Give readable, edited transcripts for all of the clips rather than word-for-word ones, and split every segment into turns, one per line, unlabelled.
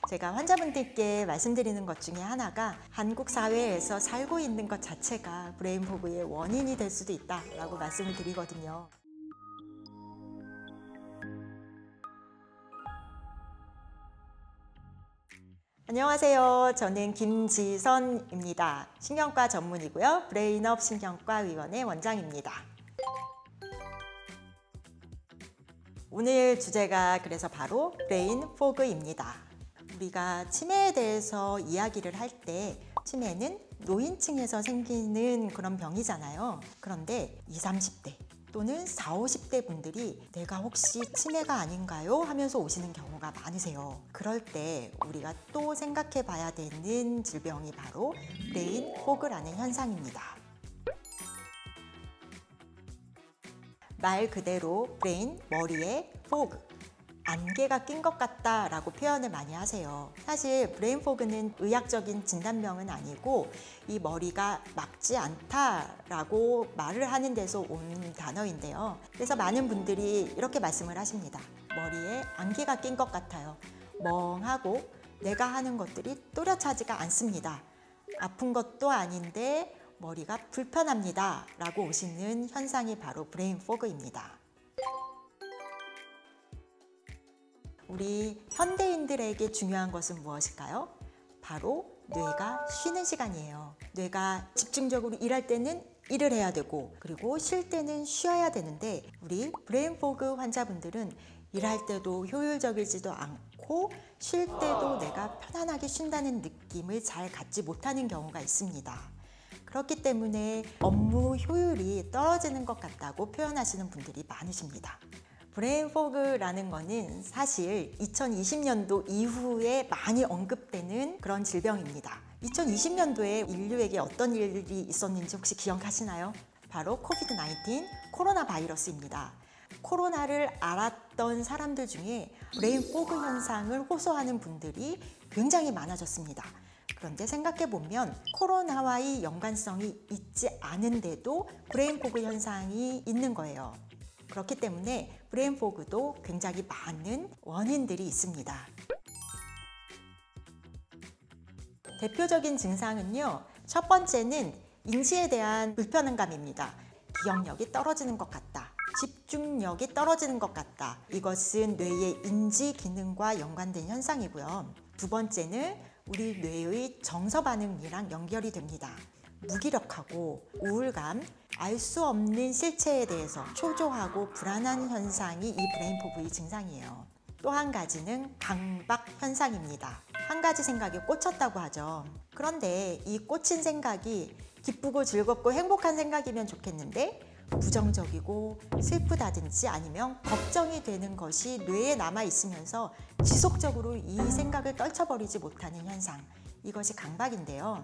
제가 환자분들께 말씀드리는 것 중에 하나가 한국 사회에서 살고 있는 것 자체가 브레인 포그의 원인이 될 수도 있다라고 말씀을 드리거든요. 안녕하세요. 저는 김지선입니다. 신경과 전문이고요. 브레인업 신경과의원의 원장입니다. 오늘 주제가 그래서 바로 브레인 포그입니다. 우리가 치매에 대해서 이야기를 할 때 치매는 노인층에서 생기는 그런 병이잖아요. 그런데 20, 30대 또는 40, 50대 분들이 내가 혹시 치매가 아닌가요? 하면서 오시는 경우가 많으세요. 그럴 때 우리가 또 생각해 봐야 되는 질병이 바로 브레인 포그라는 현상입니다. 말 그대로 브레인, 머리에 포그, 안개가 낀 것 같다라고 표현을 많이 하세요. 사실 브레인 포그는 의학적인 진단명은 아니고 이 머리가 막지 않다라고 말을 하는 데서 온 단어인데요. 그래서 많은 분들이 이렇게 말씀을 하십니다. 머리에 안개가 낀 것 같아요. 멍하고 내가 하는 것들이 또렷하지가 않습니다. 아픈 것도 아닌데 머리가 불편합니다 라고 오시는 현상이 바로 브레인 포그입니다. 우리 현대인들에게 중요한 것은 무엇일까요? 바로 뇌가 쉬는 시간이에요. 뇌가 집중적으로 일할 때는 일을 해야 되고 그리고 쉴 때는 쉬어야 되는데 우리 브레인 포그 환자분들은 일할 때도 효율적이지도 않고 쉴 때도 내가 편안하게 쉰다는 느낌을 잘 갖지 못하는 경우가 있습니다. 그렇기 때문에 업무 효율이 떨어지는 것 같다고 표현하시는 분들이 많으십니다. 브레인 포그라는 거는 사실 2020년도 이후에 많이 언급되는 그런 질병입니다. 2020년도에 인류에게 어떤 일이 있었는지 혹시 기억하시나요? 바로 코비드-19 코로나 바이러스입니다. 코로나를 알았던 사람들 중에 브레인 포그 현상을 호소하는 분들이 굉장히 많아졌습니다. 그런데 생각해보면 코로나와의 연관성이 있지 않은데도 브레인 포그 현상이 있는 거예요. 그렇기 때문에 브레인 포그도 굉장히 많은 원인들이 있습니다. 대표적인 증상은요. 첫 번째는 인지에 대한 불편감입니다. 기억력이 떨어지는 것 같다. 집중력이 떨어지는 것 같다. 이것은 뇌의 인지 기능과 연관된 현상이고요. 두 번째는 우리 뇌의 정서 반응이랑 연결이 됩니다. 무기력하고 우울감, 알 수 없는 실체에 대해서 초조하고 불안한 현상이 이 브레인 포그의 증상이에요. 또 한 가지는 강박 현상입니다. 한 가지 생각에 꽂혔다고 하죠. 그런데 이 꽂힌 생각이 기쁘고 즐겁고 행복한 생각이면 좋겠는데 부정적이고 슬프다든지 아니면 걱정이 되는 것이 뇌에 남아 있으면서 지속적으로 이 생각을 떨쳐버리지 못하는 현상, 이것이 강박인데요.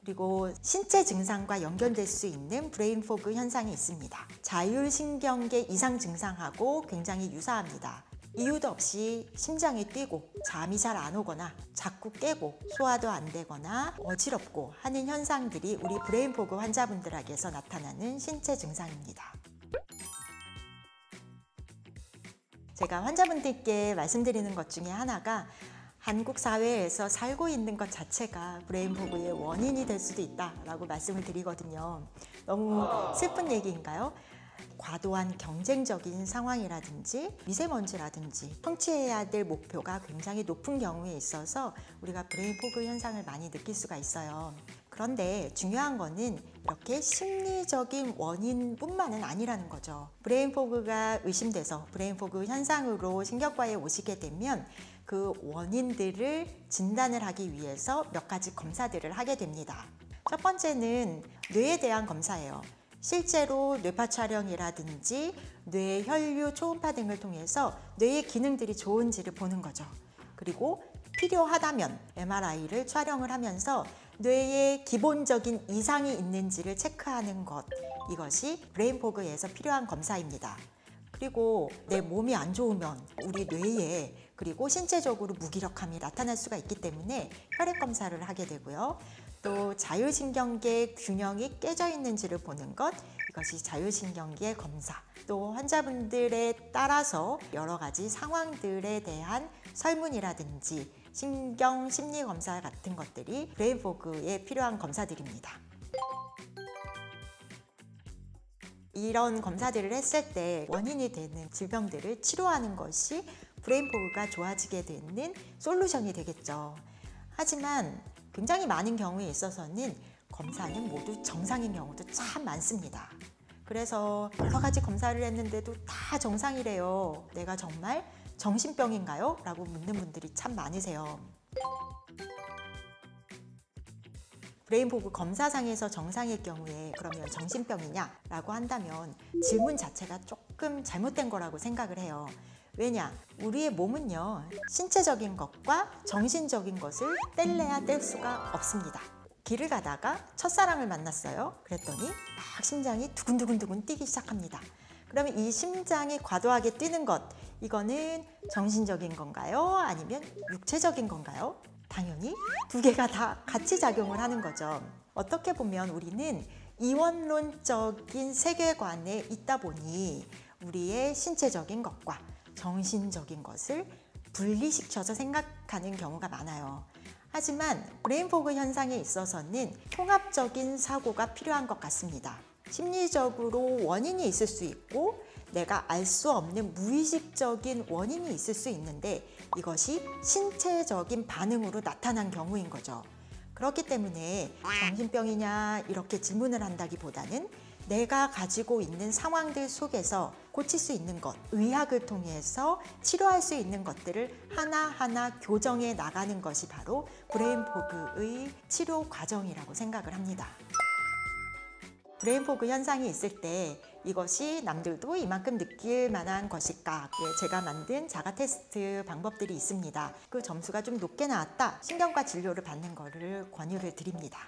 그리고 신체 증상과 연결될 수 있는 브레인 포그 현상이 있습니다. 자율신경계 이상 증상하고 굉장히 유사합니다. 이유도 없이 심장이 뛰고 잠이 잘 안 오거나 자꾸 깨고 소화도 안 되거나 어지럽고 하는 현상들이 우리 브레인 포그 환자분들에게서 나타나는 신체 증상입니다. 제가 환자분들께 말씀드리는 것 중에 하나가 한국 사회에서 살고 있는 것 자체가 브레인 포그의 원인이 될 수도 있다라고 말씀을 드리거든요. 너무 슬픈 얘기인가요? 과도한 경쟁적인 상황이라든지 미세먼지라든지 성취해야 될 목표가 굉장히 높은 경우에 있어서 우리가 브레인 포그 현상을 많이 느낄 수가 있어요. 그런데 중요한 거는 이렇게 심리적인 원인뿐만은 아니라는 거죠. 브레인 포그가 의심돼서 브레인 포그 현상으로 신경과에 오시게 되면 그 원인들을 진단을 하기 위해서 몇 가지 검사들을 하게 됩니다. 첫 번째는 뇌에 대한 검사예요. 실제로 뇌파 촬영이라든지 뇌 혈류 초음파 등을 통해서 뇌의 기능들이 좋은지를 보는 거죠. 그리고 필요하다면 MRI를 촬영을 하면서 뇌에 기본적인 이상이 있는지를 체크하는 것, 이것이 브레인 포그에서 필요한 검사입니다. 그리고 내 몸이 안 좋으면 우리 뇌에 그리고 신체적으로 무기력함이 나타날 수가 있기 때문에 혈액 검사를 하게 되고요. 또 자율신경계 균형이 깨져 있는지를 보는 것, 이것이 자율신경계 검사. 또 환자분들에 따라서 여러 가지 상황들에 대한 설문이라든지 신경 심리 검사 같은 것들이 브레인 포그에 필요한 검사들입니다. 이런 검사들을 했을 때 원인이 되는 질병들을 치료하는 것이 브레인 포그가 좋아지게 되는 솔루션이 되겠죠. 하지만 굉장히 많은 경우에 있어서는 검사는 모두 정상인 경우도 참 많습니다. 그래서 여러 가지 검사를 했는데도 다 정상이래요. 내가 정말 정신병인가요? 라고 묻는 분들이 참 많으세요. 브레인 포그 검사상에서 정상일 경우에 그러면 정신병이냐? 라고 한다면 질문 자체가 조금 잘못된 거라고 생각을 해요. 왜냐? 우리의 몸은요, 신체적인 것과 정신적인 것을 뗄래야 뗄 수가 없습니다. 길을 가다가 첫사랑을 만났어요. 그랬더니 막 심장이 두근두근두근 뛰기 시작합니다. 그러면 이 심장이 과도하게 뛰는 것, 이거는 정신적인 건가요? 아니면 육체적인 건가요? 당연히 두 개가 다 같이 작용을 하는 거죠. 어떻게 보면 우리는 이원론적인 세계관에 있다 보니 우리의 신체적인 것과 정신적인 것을 분리시켜서 생각하는 경우가 많아요. 하지만 브레인 포그 현상에 있어서는 통합적인 사고가 필요한 것 같습니다. 심리적으로 원인이 있을 수 있고 내가 알 수 없는 무의식적인 원인이 있을 수 있는데 이것이 신체적인 반응으로 나타난 경우인 거죠. 그렇기 때문에 정신병이냐 이렇게 질문을 한다기보다는 내가 가지고 있는 상황들 속에서 고칠 수 있는 것, 의학을 통해서 치료할 수 있는 것들을 하나하나 교정해 나가는 것이 바로 브레인 포그의 치료 과정이라고 생각을 합니다. 브레인 포그 현상이 있을 때 이것이 남들도 이만큼 느낄 만한 것일까? 제가 만든 자가 테스트 방법들이 있습니다. 그 점수가 좀 높게 나왔다. 신경과 진료를 받는 것을 권유를 드립니다.